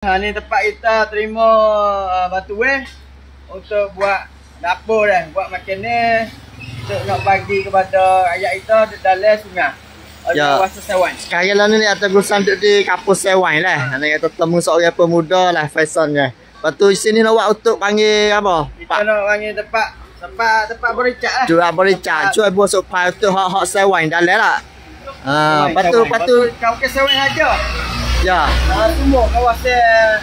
Ni tempat kita terima batu untuk buat dapur dah, buat makan ni untuk nak bagi kepada rakyat kita di dalam sungai. Ya. Kawasan Sewan. Sekarang lah ni atas gusan duduk di kampus Sewan lah. Ana kata temu seorang pemuda lah Faisal ni. Lepas tu sini nak buat untuk panggil apa? Kita nak panggil tempat bericak lah. Jual bericak. Jual buat supaya tu hak Sewan dalam lah. Lepas tu kau ke Sewan aja. Ya. Semua kawasan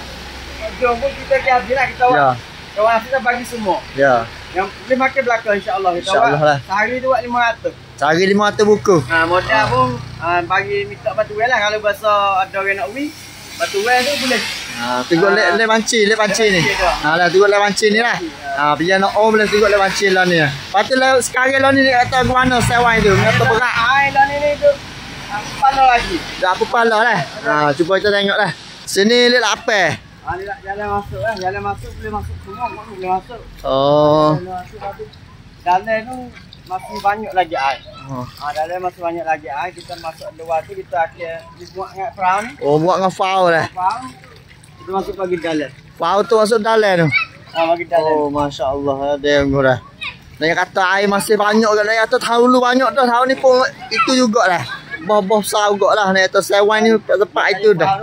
jom pun kita ke habis lah kita buat. Ya. Kawasan kita bagi semua. Ya. Yang boleh makan belakang insya-Allah kita InsyaAllah buat. lah. Sehari tu buat 500. Cari 500 buku. Modal pun bagi minta batu lah kalau bahasa ada orang nak win. Batu tu boleh. Tengok le panci ni. Lah tengok le panci ni lah. Biar nak boleh tengok le panci lah ni. Lepas tu sekarang lah ni kata ke mana Sewan tu? Kata berat. Lah ni tu. Pala lagi. Dah apa pala lah. Cuba kita tengok lah. Sini lihat apa? Ni nak jalan masuk lah. Jalan masuk boleh masuk semua. Boleh masuk. Oh. Dalam tu masih banyak lagi air. Dalam masih banyak lagi air. Kita masuk luar tu kita akan buat dengan perahu ni. Oh, buat dengan fau lah. Perahu. Kita masuk bagi dalam. Fau tu masuk dalam tu. Bagi dalam. Oh, Masya Allah. Ada yang murah. Dia kata air masih banyak kan. Dia kata tahun dulu banyak dah. Tahun ni pun itu jugalah. Boh-boh besar juga lah. Dia kata Sewan ni tempat itu dah.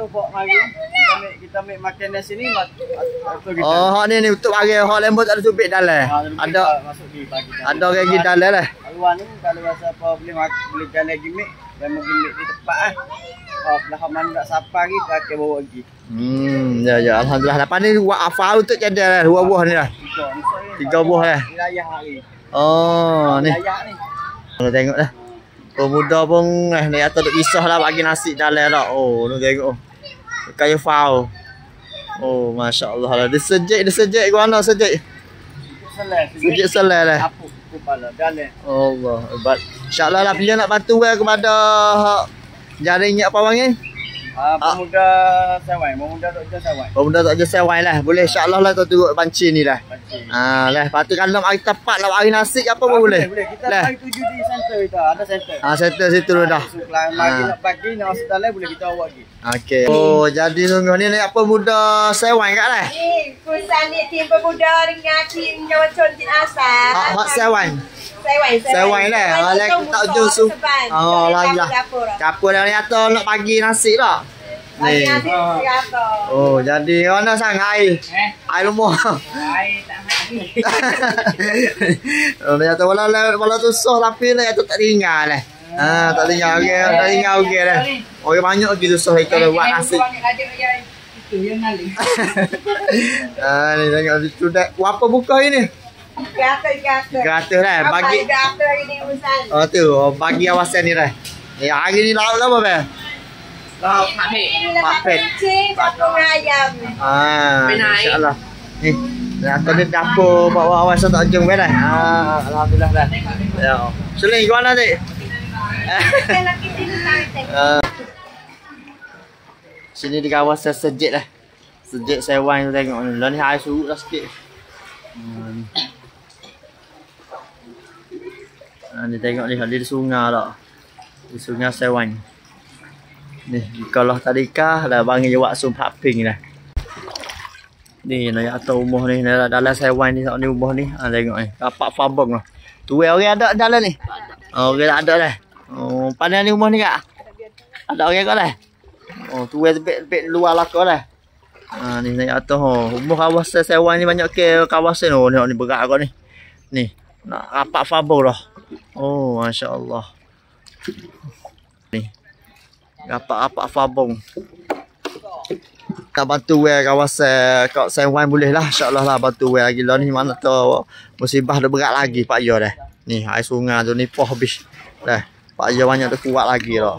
Kita ambil makan di sini. Oh, hak ni untuk bagi hak lembut tak ada tubik dalam. Ada orang pergi dalam lah. Luar ni kalau rasa apa boleh jalan gimmick. Dan gimmick di tempat lah. Belah mana tak siapa lagi, kita akan bawa lagi. Ya. Alhamdulillah. Lepas ni buat afal untuk cadar lah. 2 buah ni lah. 3 buah lah. Wilayah hari. Oh, ni. Wilayah ni. Kita tengok lah. Pemuda pun ni atau duk pisah lah bagi nasi dalam dah. Oh, ni tengok. Kayu fau. Oh, Masya Allah lah. Dia sejik ke mana sejik? Sejik selai lah. Apa kepala dalam. Allah. InsyaAllah lah pilih nak bantu kepada jaringnya apa panggil? Pemuda Sewan. Pemuda Dr. Sewan. Pemuda Dr. Sewan lah. Boleh insyaAllah lah tu turut panci ni lah. Lah. Lepas tu kalau nak mari tepat nak mari nasi apa pun boleh. Boleh. Kita mari tuju di center kita. Ada center. Center situ dah. Mari nak pagi nak masuk dalam boleh kita bawa lagi. Okey. Oh, jadi sungguh ni apa muda Sewan kat lah. Kusan ni tim pemuda dengan tim Nyawacon Tin Asal. Hak Sewan. Sewan lah. Lek tak jusu. Oh, lah. Dapur dah ni atau nak bagi nasi dah. Ni. Oh, jadi mana sang air? Air rumah. Air tak mati. Oh, dia kata wala tusuk tapi ni tak tinggal lah. Tak tinggal okey dah. Orang banyak lagi tusuk itu buat nasi. Itu yang ngali. Ni tengok situ dah. Apa buka ini? Gatal lah. Bagi gatal ini urusan. Oh tu, bagi awasan ni dah. Ni hari ni lauk apa be? Lauk pakpet. Pakpet ayam. Insya-Allah. Ni atau di dapur bawa awasan tak jeng be dah. Alhamdulillah dah. Ya. Suling ke mana dik? Sini di kawasan Sejik lah. Sejik Sewan tu tengok ni. Lah ni air surut dah sikit. Ni tengok ni di sungai dah. Di sungai Sewan. Ni kalau tadika dah bagi jawab sumpak ping dah. Ni nak atau rumah ni dalam Sewan ni ni rumah ni. Tengok ni. Kapak fabong lah. Tu orang ada dalam ni. Oh, orang tak ada dah. Oh, pandai ni rumah ni kak. Ada orang kat lah. Oh, tu tebik luar lah kau lah. Ni naik atas rumah kawasan Sewan ni banyak ke kawasan ni berat kau ni. Ni nak rapat fabel dah. Oh, masya-Allah. Ni. Rapat fabel. Tak bantu kawasan kat Sewan boleh lah insya-Allah lah bantu lagi lah ni mana tu musibah dah berat lagi Pak Yo dah. Ni air sungai tu ni poh habis. Dah. Pak Yo banyak dah kuat lagi dah.